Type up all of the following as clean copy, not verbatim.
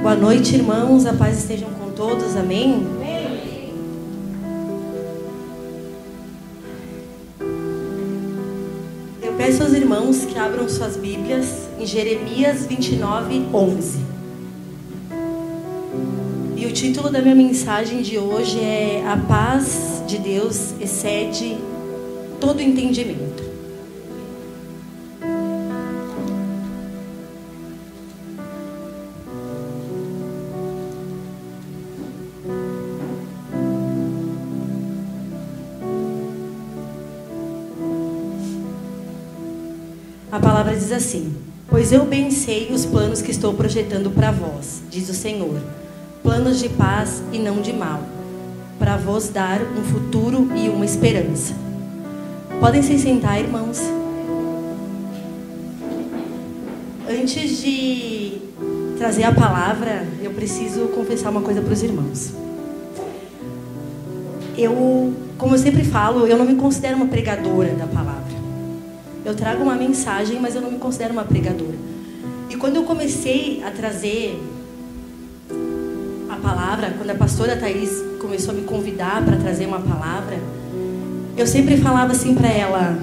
Boa noite, irmãos. A paz estejam com todos. Amém? Amém. Eu peço aos irmãos que abram suas Bíblias em Jeremias 29, 11. E o título da minha mensagem de hoje é: A paz de Deus excede todo entendimento. A palavra diz assim: Pois eu bem sei os planos que estou projetando para vós, diz o Senhor, planos de paz e não de mal, para vos dar um futuro e uma esperança. Podem se sentar, irmãos. Antes de trazer a palavra, eu preciso confessar uma coisa para os irmãos. Como eu sempre falo, eu não me considero uma pregadora da palavra. Eu trago uma mensagem, mas eu não me considero uma pregadora. E quando eu comecei a trazer a palavra, quando a pastora Thaís começou a me convidar para trazer uma palavra, eu sempre falava assim para ela: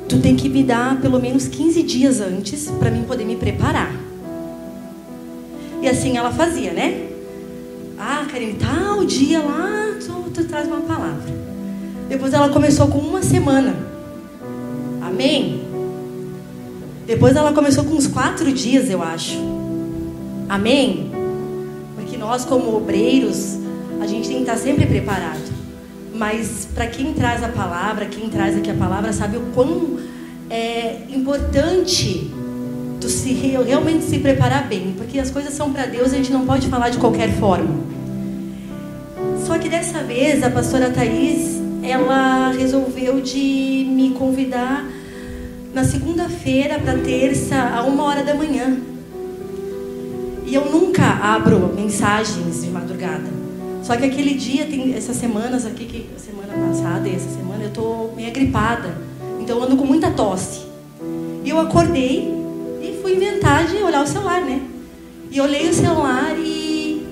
tu tem que me dar pelo menos 15 dias antes para mim poder me preparar. E assim ela fazia, né? Ah, Karine, tal dia lá tu traz uma palavra. Depois ela começou com uma semana. Amém? Depois ela começou com uns 4 dias, eu acho. Amém? Porque nós, como obreiros, a gente tem que estar sempre preparado. Mas para quem traz a palavra, quem traz aqui a palavra, sabe o quão é importante tu realmente se preparar bem. Porque as coisas são para Deus e a gente não pode falar de qualquer forma. Só que dessa vez a pastora Thaís, ela resolveu de me convidar na segunda-feira para terça, a 1h da manhã. E eu nunca abro mensagens de madrugada. Só que aquele dia, tem essas semanas aqui, que semana passada e essa semana, eu tô meio gripada. Então eu ando com muita tosse. E eu acordei e fui inventar de olhar o celular, né? E olhei o celular e...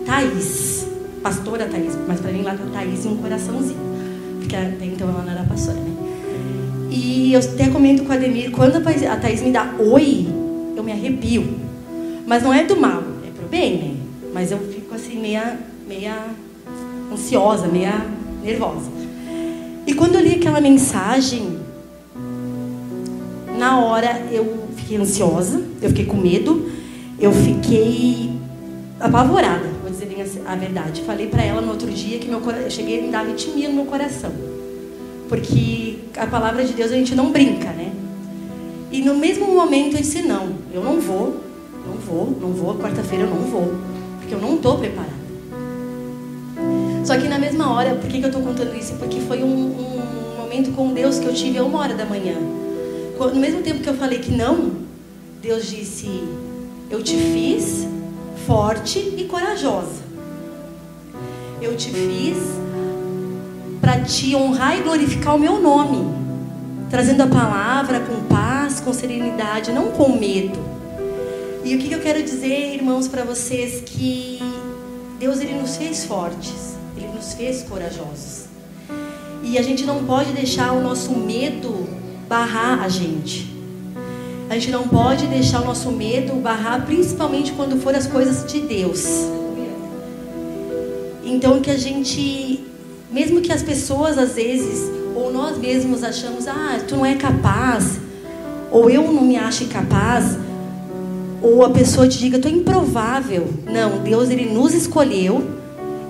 Thaís, pastora Thaís, mas para mim lá tá Thaís e um coraçãozinho. Porque até então ela não era pastora, né? E eu até comento com a Ademir, quando a Thaís me dá oi, eu me arrepio. Mas não é do mal, é pro bem, né? Mas eu fico assim, meia ansiosa, meia nervosa. E quando eu li aquela mensagem, na hora eu fiquei ansiosa, eu fiquei com medo, eu fiquei apavorada, vou dizer bem a verdade. Falei pra ela no outro dia que eu cheguei a me dar arritmia no meu coração. Porque a palavra de Deus a gente não brinca, né? E no mesmo momento eu disse: não, eu não vou, quarta-feira eu não vou, porque eu não estou preparada. Só que na mesma hora, por que eu estou contando isso? Porque foi um momento com Deus que eu tive a 1h da manhã. No mesmo tempo que eu falei que não, Deus disse: eu te fiz forte e corajosa. Eu te fiz para te honrar e glorificar o meu nome, trazendo a palavra com paz, com serenidade, não com medo. E o que eu quero dizer, irmãos, para vocês, que Deus, Ele nos fez fortes, Ele nos fez corajosos. E a gente não pode deixar o nosso medo barrar a gente. A gente não pode deixar o nosso medo barrar, principalmente quando for as coisas de Deus. Então que a gente... Mesmo que as pessoas, às vezes, ou nós mesmos achamos: ah, tu não é capaz, ou eu não me acho capaz, ou a pessoa te diga: tu é improvável. Não, Deus, Ele nos escolheu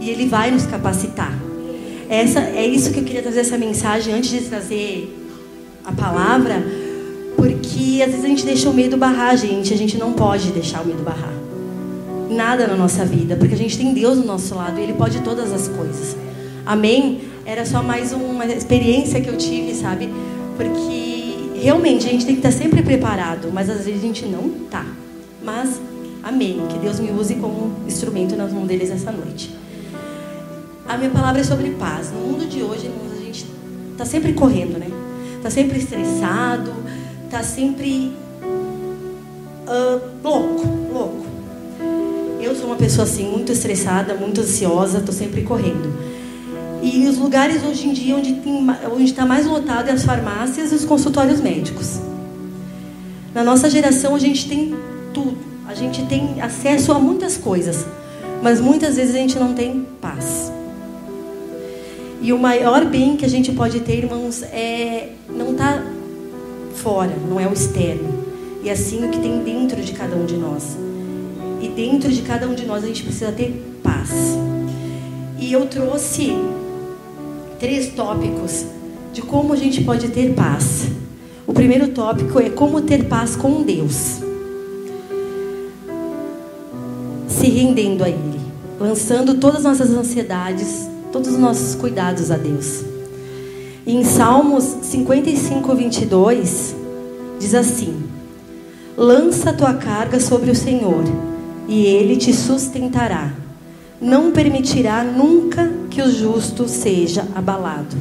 e Ele vai nos capacitar. É isso que eu queria trazer, essa mensagem, antes de trazer a palavra, porque às vezes a gente deixa o medo barrar a gente não pode deixar o medo barrar. Nada na nossa vida, porque a gente tem Deus do nosso lado e Ele pode todas as coisas. Amém? Era só mais uma experiência que eu tive, sabe? Porque realmente a gente tem que estar sempre preparado, mas às vezes a gente não tá. Mas, amém. Que Deus me use como instrumento nas mãos deles essa noite. A minha palavra é sobre paz. No mundo de hoje, irmãos, a gente tá sempre correndo, né? Tá sempre estressado, tá sempre louco. sou uma pessoa assim, muito estressada, muito ansiosa, estou sempre correndo. E os lugares hoje em dia onde está mais lotado é as farmácias e os consultórios médicos. Na nossa geração a gente tem tudo, a gente tem acesso a muitas coisas, mas muitas vezes a gente não tem paz. E o maior bem que a gente pode ter, irmãos, não está fora, não é o externo. E assim o que tem dentro de cada um de nós. E dentro de cada um de nós a gente precisa ter paz. E eu trouxe 3 tópicos de como a gente pode ter paz. O primeiro tópico é como ter paz com Deus. Se rendendo a Ele, lançando todas as nossas ansiedades, todos os nossos cuidados a Deus. E em Salmos 55, 22, diz assim: lança a tua carga sobre o Senhor, e Ele te sustentará. Não permitirá nunca que o justo seja abalado.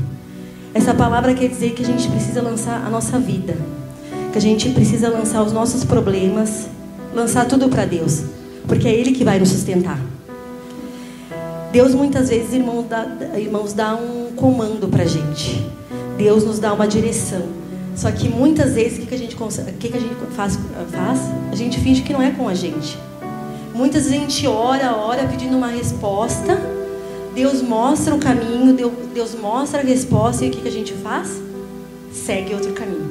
Essa palavra quer dizer que a gente precisa lançar a nossa vida, que a gente precisa lançar os nossos problemas, lançar tudo para Deus, porque é Ele que vai nos sustentar. Deus muitas vezes, irmãos, dá um comando para a gente. Deus nos dá uma direção. Só que muitas vezes o que a gente faz? A gente finge que não é com a gente. Muitas vezes a gente ora pedindo uma resposta. Deus mostra o caminho, Deus mostra a resposta, e o que a gente faz? Segue outro caminho.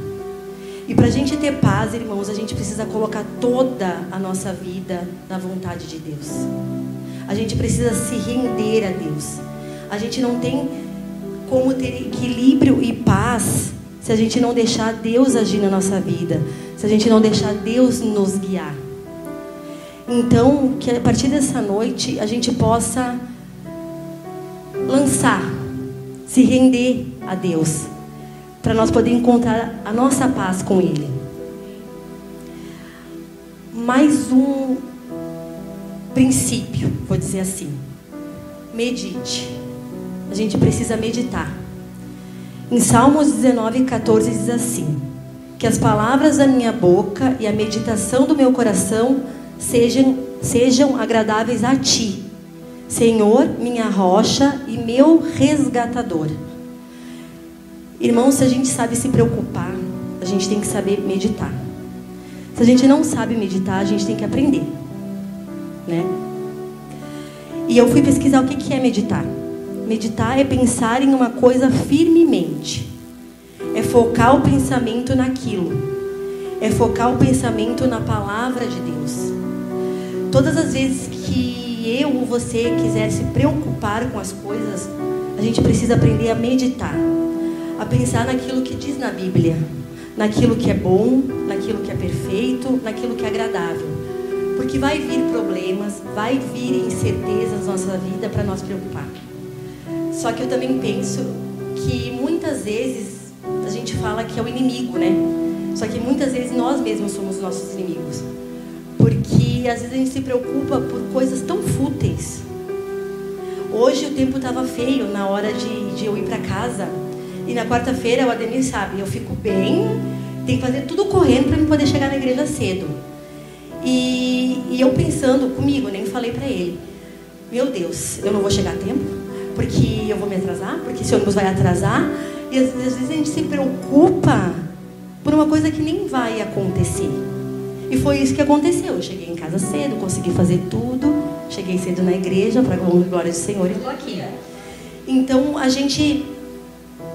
E para a gente ter paz, irmãos, a gente precisa colocar toda a nossa vida na vontade de Deus. A gente precisa se render a Deus. A gente não tem como ter equilíbrio e paz se a gente não deixar Deus agir na nossa vida, se a gente não deixar Deus nos guiar. Então, que a partir dessa noite a gente possa lançar, se render a Deus, para nós poder encontrar a nossa paz com Ele. Mais um princípio, vou dizer assim: medite. A gente precisa meditar. Em Salmos 19, 14 diz assim: que as palavras da minha boca e a meditação do meu coração sejam agradáveis a Ti, Senhor, minha rocha e meu resgatador. Irmãos, se a gente sabe se preocupar, a gente tem que saber meditar. Se a gente não sabe meditar, a gente tem que aprender, né? E eu fui pesquisar o que é meditar. Meditar é pensar em uma coisa firmemente. É focar o pensamento naquilo. É focar o pensamento na palavra de Deus. Todas as vezes que eu ou você quiser se preocupar com as coisas, a gente precisa aprender a meditar. A pensar naquilo que diz na Bíblia. Naquilo que é bom, naquilo que é perfeito, naquilo que é agradável. Porque vai vir problemas, vai vir incertezas na nossa vida para nós preocupar. Só que eu também penso que muitas vezes a gente fala que é o inimigo, né? Só que muitas vezes nós mesmos somos os nossos inimigos. Porque às vezes a gente se preocupa por coisas tão fúteis. Hoje o tempo estava feio na hora de eu ir para casa. E na quarta-feira, o Ademir sabe, eu fico bem, tenho que fazer tudo correndo para eu poder chegar na igreja cedo. E eu pensando comigo, nem falei para ele: meu Deus, eu não vou chegar a tempo, porque eu vou me atrasar, porque esse ônibus vai atrasar. E às vezes a gente se preocupa por uma coisa que nem vai acontecer. E foi isso que aconteceu. Eu cheguei em casa cedo, consegui fazer tudo, cheguei cedo na igreja, para a glória do Senhor, e estou aqui. Então a gente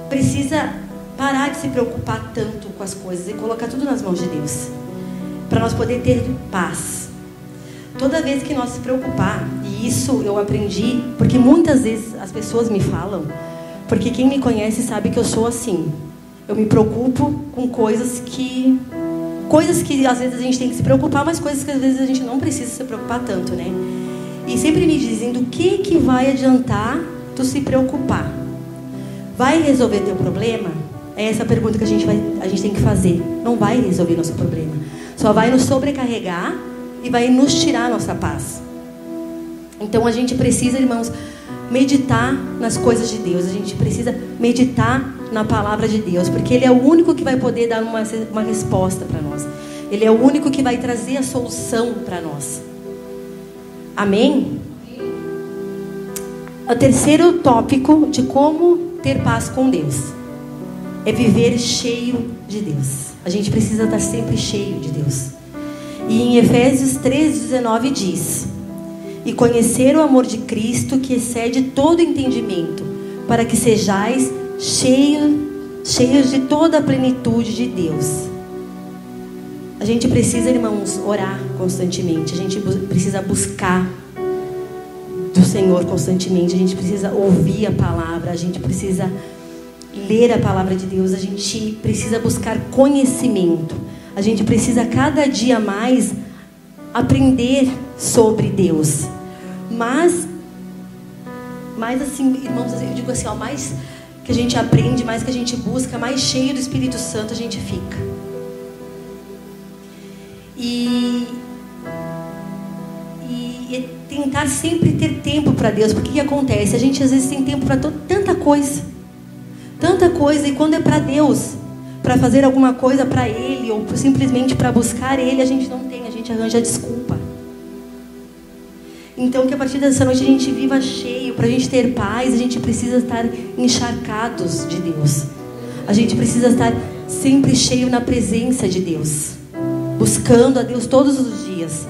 precisa parar de se preocupar tanto com as coisas e colocar tudo nas mãos de Deus, para nós poder ter paz. Toda vez que nós se preocupar, e isso eu aprendi, porque muitas vezes as pessoas me falam, porque quem me conhece sabe que eu sou assim. Eu me preocupo com coisas que às vezes a gente tem que se preocupar, mas coisas que às vezes a gente não precisa se preocupar tanto, né? E sempre me dizem: do que vai adiantar tu se preocupar? Vai resolver teu problema? É essa a pergunta que a gente tem que fazer. Não vai resolver nosso problema. Só vai nos sobrecarregar e vai nos tirar a nossa paz. Então a gente precisa, irmãos, meditar nas coisas de Deus. A gente precisa meditar na palavra de Deus, porque Ele é o único que vai poder dar uma resposta para nós. Ele é o único que vai trazer a solução para nós. Amém? O terceiro tópico de como ter paz com Deus é viver cheio de Deus. A gente precisa estar sempre cheio de Deus. E em Efésios 3:19 diz: e conhecer o amor de Cristo que excede todo entendimento, para que sejais cheios de toda a plenitude de Deus. A gente precisa, irmãos, orar constantemente. A gente precisa buscar do Senhor constantemente. A gente precisa ouvir a palavra. A gente precisa ler a palavra de Deus. A gente precisa buscar conhecimento. A gente precisa cada dia mais aprender sobre Deus. Mas assim, irmãos, eu digo assim, ó, mais que a gente aprende, mais que a gente busca, mais cheio do Espírito Santo a gente fica. E tentar sempre ter tempo para Deus. Porque o que acontece? A gente às vezes tem tempo para tanta coisa, e quando é para Deus, para fazer alguma coisa para Ele, ou simplesmente para buscar Ele, a gente não tem, a gente arranja desculpa. Então que a partir dessa noite a gente viva cheio. Para a gente ter paz, a gente precisa estar encharcados de Deus. A gente precisa estar sempre cheio na presença de Deus, buscando a Deus todos os dias.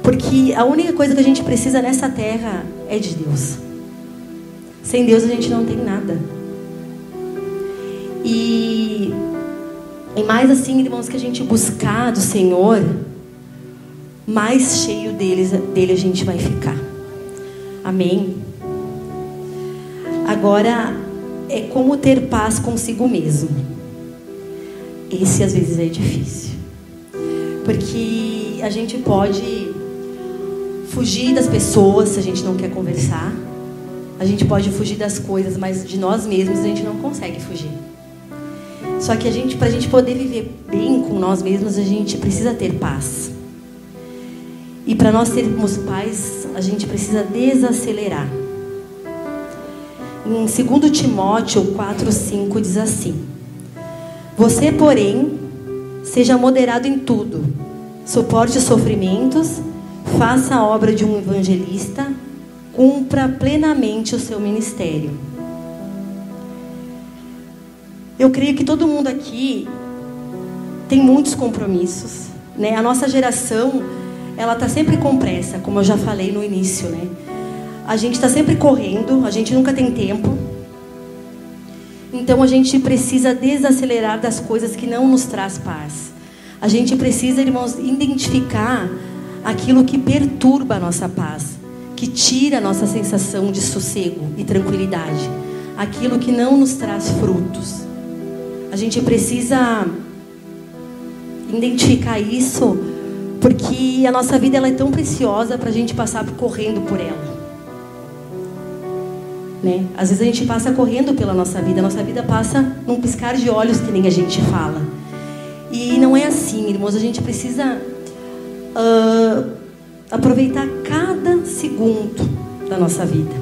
Porque a única coisa que a gente precisa nessa terra é de Deus. Sem Deus a gente não tem nada. E mais assim, irmãos, que a gente buscar do Senhor, mais cheio dele a gente vai ficar. Amém? Agora, é como ter paz consigo mesmo. Esse às vezes é difícil. Porque a gente pode fugir das pessoas se a gente não quer conversar. A gente pode fugir das coisas, mas de nós mesmos a gente não consegue fugir. Só que para a gente poder viver bem com nós mesmos, a gente precisa ter paz. E para nós termos paz, a gente precisa desacelerar. Em 2 Timóteo 4:5 diz assim: você, porém, seja moderado em tudo, suporte os sofrimentos, faça a obra de um evangelista, cumpra plenamente o seu ministério. Eu creio que todo mundo aqui tem muitos compromissos, né? A nossa geração, ela está sempre com pressa, como eu já falei no início, né? A gente está sempre correndo, a gente nunca tem tempo. Então a gente precisa desacelerar das coisas que não nos traz paz. A gente precisa, irmãos, identificar aquilo que perturba a nossa paz, que tira a nossa sensação de sossego e tranquilidade, aquilo que não nos traz frutos. A gente precisa identificar isso, porque a nossa vida ela é tão preciosa para a gente passar correndo por ela, né? Às vezes a gente passa correndo pela nossa vida passa num piscar de olhos, que nem a gente fala. E não é assim, irmãos. A gente precisa aproveitar cada segundo da nossa vida.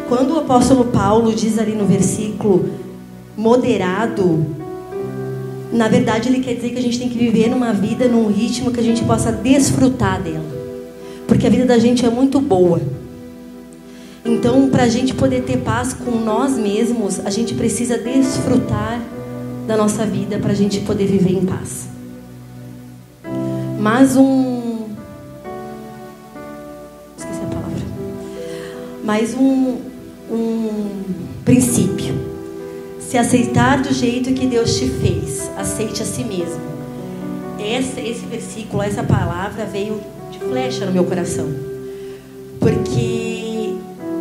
Quando o apóstolo Paulo diz ali no versículo moderado, na verdade ele quer dizer que a gente tem que viver numa vida, num ritmo que a gente possa desfrutar dela, porque a vida da gente é muito boa. Então, para a gente poder ter paz com nós mesmos, a gente precisa desfrutar da nossa vida para a gente poder viver em paz. Mais um princípio. Se aceitar do jeito que Deus te fez, aceite a si mesmo. Esse versículo, essa palavra veio de flecha no meu coração. Porque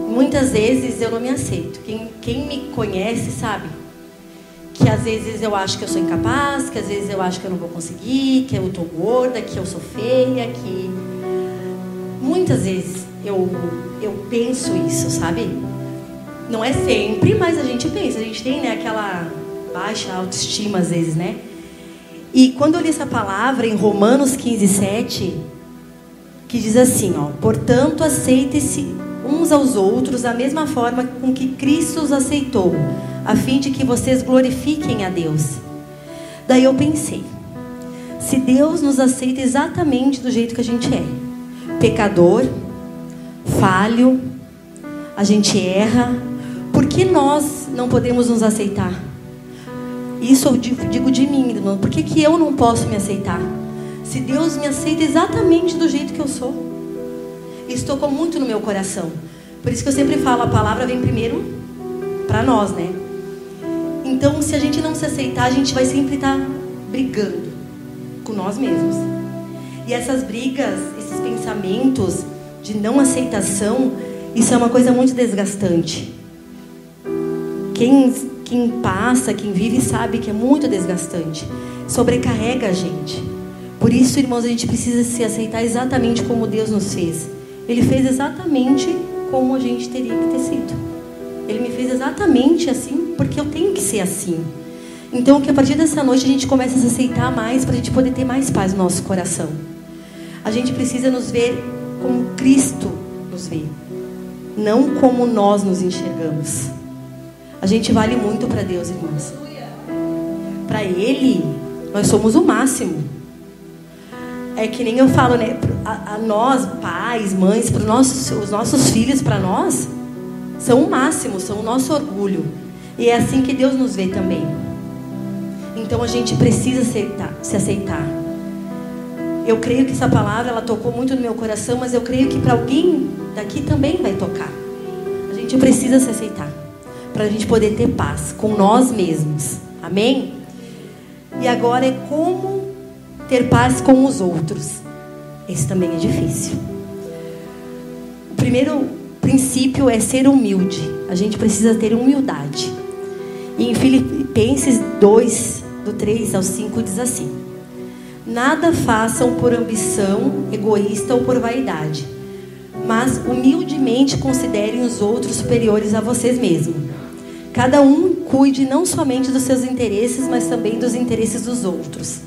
muitas vezes eu não me aceito. Quem me conhece sabe que às vezes eu acho que eu sou incapaz, que às vezes eu acho que eu não vou conseguir, que eu tô gorda, que eu sou feia, que... Muitas vezes eu penso isso, sabe? Não é sempre, mas a gente pensa. A gente tem, né, aquela baixa autoestima às vezes, né? E quando eu li essa palavra em Romanos 15:7, que diz assim, ó: portanto, aceitem-se uns aos outros da mesma forma com que Cristo os aceitou, a fim de que vocês glorifiquem a Deus. Daí eu pensei, se Deus nos aceita exatamente do jeito que a gente é, pecador, falho, a gente erra. Por que nós não podemos nos aceitar? Isso eu digo de mim, irmão. Por que eu não posso me aceitar? Se Deus me aceita exatamente do jeito que eu sou. Isso tocou muito no meu coração. Por isso que eu sempre falo, a palavra vem primeiro para nós, né? Então, se a gente não se aceitar, a gente vai sempre estar brigando com nós mesmos. E essas brigas, esses pensamentos de não aceitação, isso é uma coisa muito desgastante. Quem passa, quem vive, sabe que é muito desgastante. Sobrecarrega a gente. Por isso, irmãos, a gente precisa se aceitar exatamente como Deus nos fez. Ele fez exatamente como a gente teria que ter sido. Ele me fez exatamente assim, porque eu tenho que ser assim. Então, que a partir dessa noite a gente comece a se aceitar mais, para a gente poder ter mais paz no nosso coração. A gente precisa nos ver como Cristo nos vê, não como nós nos enxergamos. A gente vale muito para Deus, irmãos. Para Ele, nós somos o máximo. É que nem eu falo, né? A nós, pais, mães, os nossos filhos, para nós, são o máximo, são o nosso orgulho. E é assim que Deus nos vê também. Então a gente precisa se aceitar. Eu creio que essa palavra, ela tocou muito no meu coração, mas eu creio que para alguém daqui também vai tocar. A gente precisa se aceitar, para a gente poder ter paz com nós mesmos. Amém? E agora é como ter paz com os outros. Esse também é difícil. O primeiro princípio é ser humilde. A gente precisa ter humildade. E em Filipenses 2, do 3 ao 5, diz assim: nada façam por ambição egoísta ou por vaidade, mas humildemente considerem os outros superiores a vocês mesmos. Cada um cuide não somente dos seus interesses, mas também dos interesses dos outros.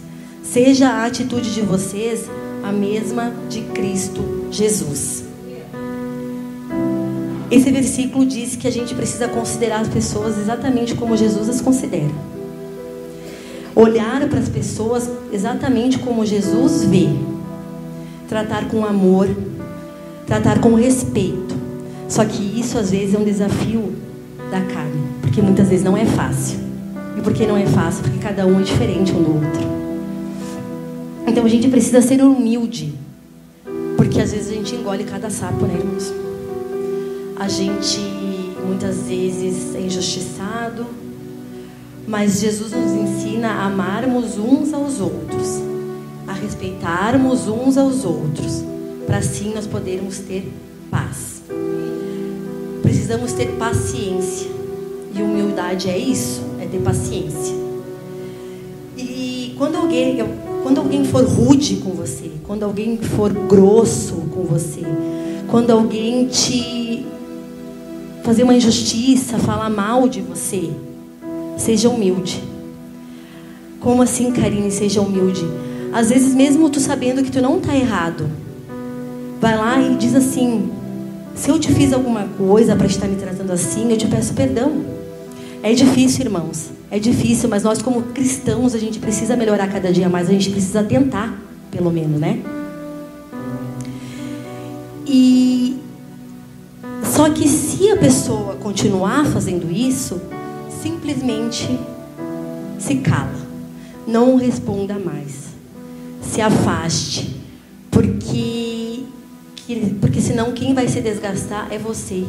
Seja a atitude de vocês a mesma de Cristo Jesus. Esse versículo diz que a gente precisa considerar as pessoas exatamente como Jesus as considera. Olhar para as pessoas exatamente como Jesus vê. Tratar com amor, tratar com respeito. Só que isso às vezes é um desafio da carne, porque muitas vezes não é fácil. E por que não é fácil? Porque cada um é diferente um do outro. Então a gente precisa ser humilde, porque às vezes a gente engole cada sapo, né, irmãos? A gente muitas vezes é injustiçado, mas Jesus nos ensina a amarmos uns aos outros, a respeitarmos uns aos outros, para assim nós podermos ter paz. Precisamos ter paciência, e humildade é isso, é ter paciência. E quando alguém for rude com você, quando alguém for grosso com você, quando alguém te fazer uma injustiça, falar mal de você, seja humilde. Como assim, Karine, seja humilde? Às vezes mesmo tu sabendo que tu não está errado, vai lá e diz assim: se eu te fiz alguma coisa para estar me tratando assim, eu te peço perdão. É difícil, irmãos, é difícil, mas nós como cristãos a gente precisa melhorar cada dia mais, a gente precisa tentar, pelo menos, né? E só que se a pessoa continuar fazendo isso, simplesmente se cala, não responda mais, se afaste, porque senão quem vai se desgastar é você,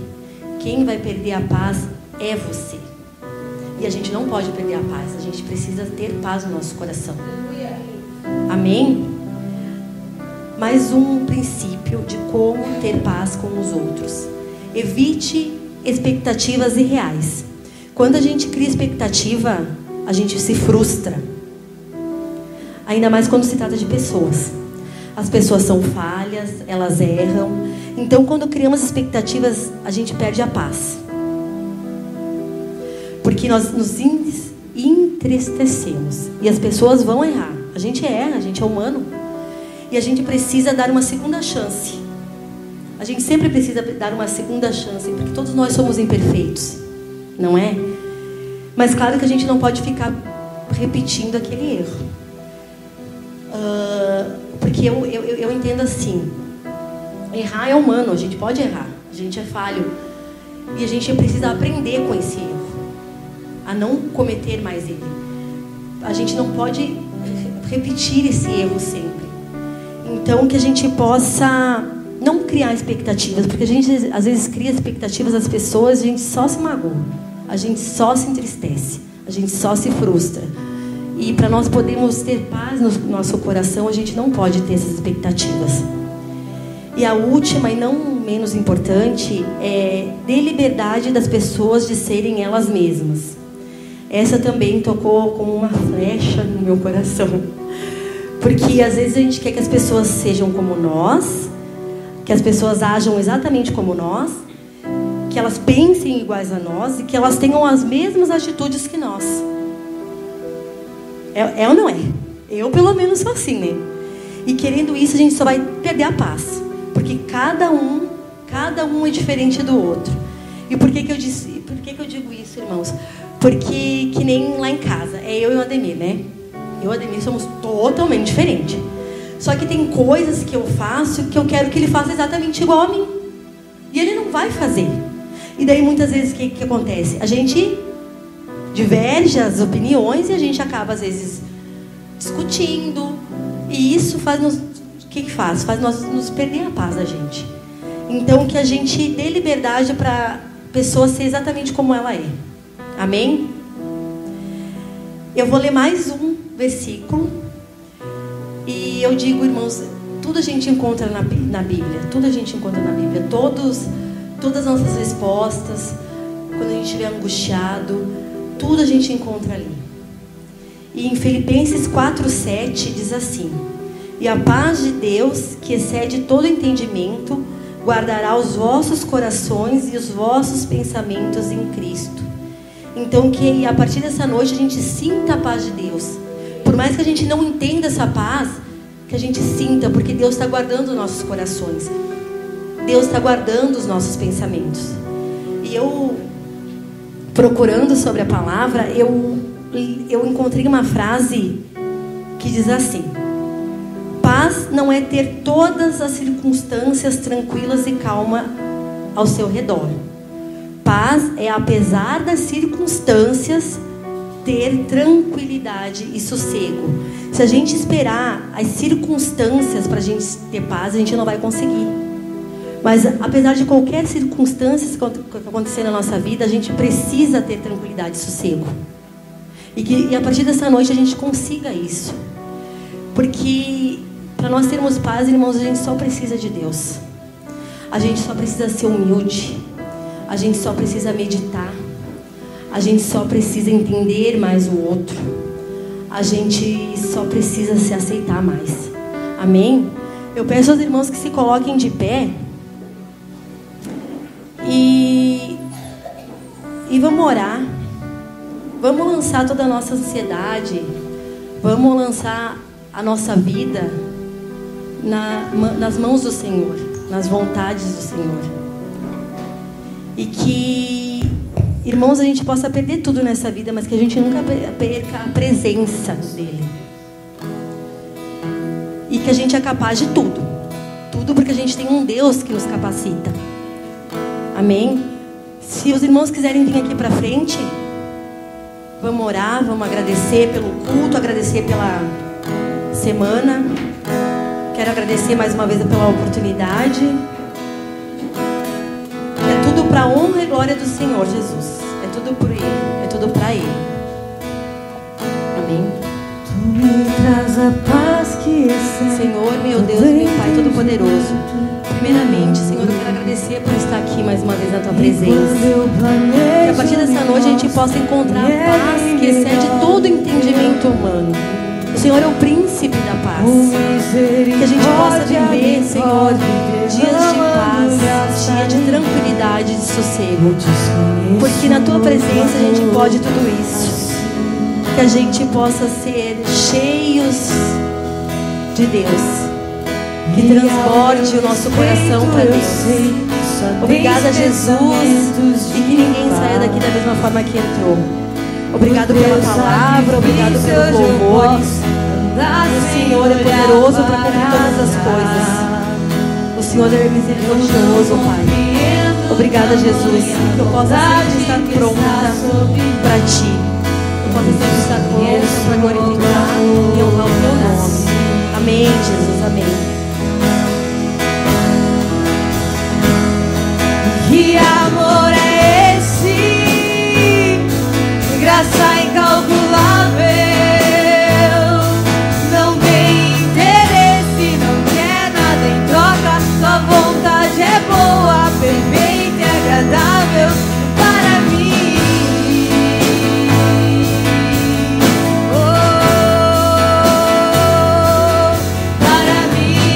quem vai perder a paz é você. E a gente não pode perder a paz, a gente precisa ter paz no nosso coração. Amém? Mais um princípio de como ter paz com os outros: evite expectativas irreais. Quando a gente cria expectativa, a gente se frustra. Ainda mais quando se trata de pessoas. As pessoas são falhas, elas erram. Então, quando criamos expectativas, a gente perde a paz. Porque nós nos entristecemos. E as pessoas vão errar. A gente erra, a gente é humano. E a gente precisa dar uma segunda chance. A gente sempre precisa dar uma segunda chance, porque todos nós somos imperfeitos, não é? Mas claro que a gente não pode ficar repetindo aquele erro. Porque eu entendo assim: Errar é humano, a gente pode errar, a gente é falho. E a gente precisa aprender com esse erro, a não cometer mais ele. A gente não pode repetir esse erro sempre. Então, que a gente possa não criar expectativas, porque a gente às vezes cria expectativas das pessoas e a gente só se magoa, a gente só se entristece, a gente só se frustra. E para nós podermos ter paz no nosso coração, a gente não pode ter essas expectativas. E a última e não menos importante é dê liberdade das pessoas de serem elas mesmas. Essa também tocou como uma flecha no meu coração. Porque às vezes a gente quer que as pessoas sejam como nós, que as pessoas ajam exatamente como nós, que elas pensem iguais a nós e que elas tenham as mesmas atitudes que nós. É ou não é? Eu pelo menos sou assim, né? E querendo isso a gente só vai perder a paz. Porque cada um é diferente do outro. E por que eu digo isso, irmãos? Porque que nem lá em casa, é eu e o Ademir, né? Eu e o Ademir somos totalmente diferentes. Só que tem coisas que eu faço que eu quero que ele faça exatamente igual a mim. E ele não vai fazer. E daí muitas vezes o que acontece? A gente diverge as opiniões e a gente acaba às vezes discutindo. E isso faz-nos... O que faz? Faz nós nos perder a paz da gente. Então que a gente dê liberdade para a pessoa ser exatamente como ela é. Amém? Eu vou ler mais um versículo. E eu digo, irmãos, tudo a gente encontra na Bíblia. Tudo a gente encontra na Bíblia. Todas as nossas respostas, quando a gente estiver angustiado, tudo a gente encontra ali. E em Filipenses 4:7 diz assim: e a paz de Deus, que excede todo entendimento, guardará os vossos corações e os vossos pensamentos em Cristo. Então que a partir dessa noite a gente sinta a paz de Deus. Por mais que a gente não entenda essa paz, que a gente sinta, porque Deus está guardando os nossos corações. Deus está guardando os nossos pensamentos. E eu, procurando sobre a palavra, eu encontrei uma frase que diz assim: paz não é ter todas as circunstâncias tranquilas e calma ao seu redor. Paz é, apesar das circunstâncias, ter tranquilidade e sossego. Se a gente esperar as circunstâncias para a gente ter paz, a gente não vai conseguir. Mas apesar de qualquer circunstância que acontecer na nossa vida, a gente precisa ter tranquilidade e sossego. E a partir dessa noite a gente consiga isso. Porque para nós termos paz, irmãos, a gente só precisa de Deus. A gente só precisa ser humilde. A gente só precisa meditar. A gente só precisa entender mais o outro. A gente só precisa se aceitar mais. Amém? Eu peço aos irmãos que se coloquem de pé. E vamos orar. Vamos lançar toda a nossa ansiedade. Vamos lançar a nossa vida nas mãos do Senhor, nas vontades do Senhor. E que, irmãos, a gente possa perder tudo nessa vida, mas que a gente nunca perca a presença dEle. E que a gente é capaz de tudo. Tudo porque a gente tem um Deus que nos capacita. Amém? Se os irmãos quiserem vir aqui para frente, vamos orar, vamos agradecer pelo culto, agradecer pela semana. Quero agradecer mais uma vez pela oportunidade. É tudo para a honra e glória do Senhor Jesus. É tudo por Ele, é tudo para Ele. Amém. Tu me traz a paz que excede. Senhor, meu Deus, meu Pai Todo-Poderoso, primeiramente, Senhor, eu quero agradecer por estar aqui mais uma vez na Tua presença. Que a partir dessa noite a gente possa encontrar a paz que excede todo entendimento humano. O Senhor é o príncipe da paz. Que a gente possa viver, Senhor, dias de paz, dias de tranquilidade e de sossego. Porque na Tua presença a gente pode tudo isso. Que a gente possa ser cheios de Deus. Que transborde o nosso coração para Deus. Obrigada, Jesus. E que ninguém saia daqui da mesma forma que entrou. Obrigado pela palavra, obrigado pelo louvor. O Senhor é poderoso para cumprir todas as coisas. O Senhor é misericordioso, Pai. Obrigada, Jesus, que eu possa sempre estar pronta para Ti. Eu possa sempre estar pronta para glorificar e honrar o Teu nome. Amém, Jesus, amém. Que amor é esse? Graça incalculável. Não tem interesse, não quer nada em troca. Tua vontade é boa, perfeita e agradável para mim. Para mim.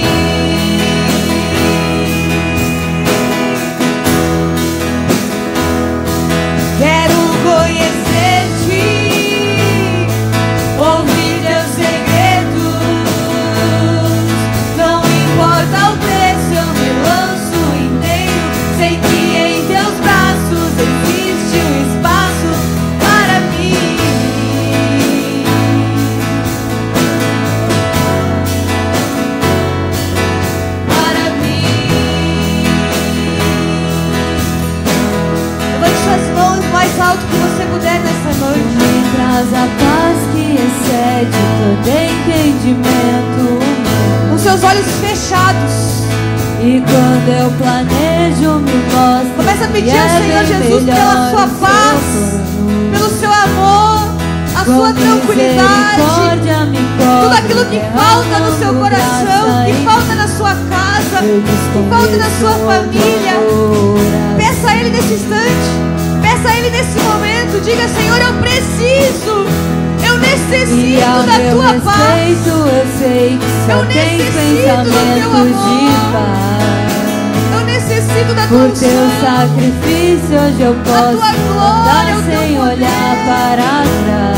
Quero conhecer-te, ouvir teus segredos. Não importa o preço, eu me lanço inteiro. Sei que em teus braços existe um espaço para mim. Para mim. Levante suas mãos mais alto que você puder nessa noite. Me traz a paz que excede todo entendimento. Com seus olhos fechados. E quando eu planejo, me mostra. Começa a pedir ao Senhor Jesus pela sua paz, pelo seu amor, a sua tranquilidade. Tudo aquilo que falta no seu coração, que falta na sua casa, que falta na sua família. Peça a Ele nesse instante, peça a Ele nesse momento. Diga: Senhor, eu preciso, eu necessito da tua paz. Eu sei que só Eu tem necessito do teu pensamentos de amor. paz. Eu necessito da tua Por teu unção. sacrifício hoje eu posso tua glória, andar o teu sem poder. olhar para trás.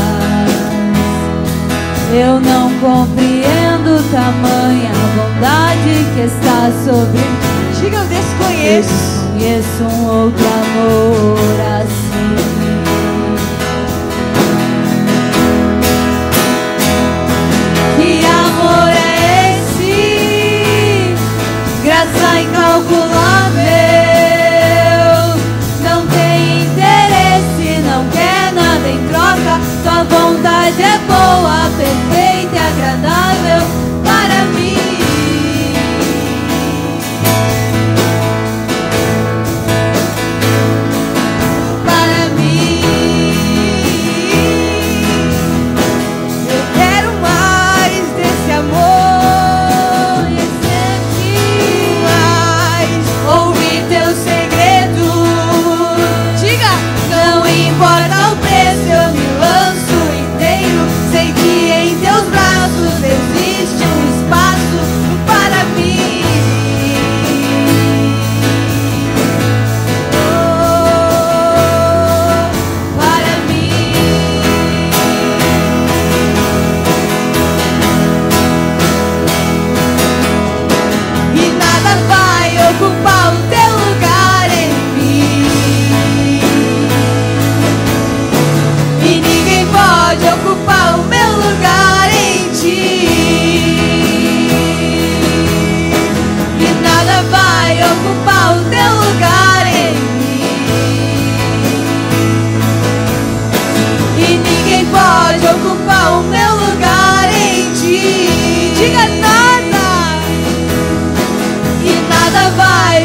Eu não compreendo tamanha bondade que está sobre mim. Diga: eu Eu desconheço. desconheço um outro amor assim. Que amor é esse? Graça incalculável. Não tem interesse, não quer nada em troca. Tua vontade é boa, perfeita e agradável para mim. Para mim. Eu quero mais desse amor, mais ouvir teus segredos. Diga: não importa o preço, eu me lanço inteiro. Sei que em teus braços existe um espaço para mim. Oh, para mim. E nada vai ocupar o teu lugar em mim. E ninguém pode ocupar o meu lugar em ti. E nada vai ocupar o teu lugar em mim. E ninguém pode ocupar o meu lugar em ti. Diga: nada. E nada vai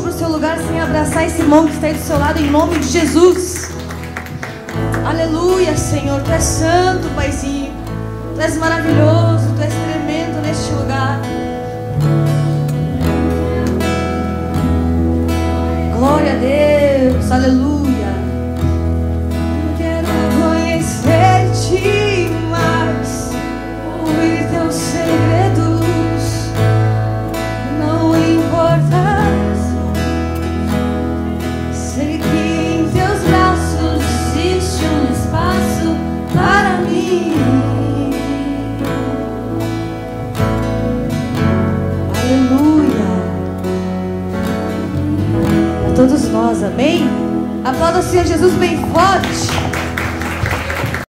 volte para o seu lugar sem abraçar esse irmão que está aí do seu lado, em nome de Jesus. Aleluia, Senhor. Tu és santo, Paizinho. Tu és maravilhoso, Tu és tremendo neste lugar. Glória a Deus, aleluia. Quero conhecer-te mais, ouvir teus segredos, não importa. Sei que em teus braços existe um espaço para mim. Aleluia. A todos nós, amém? Aplauda o Senhor Jesus bem forte.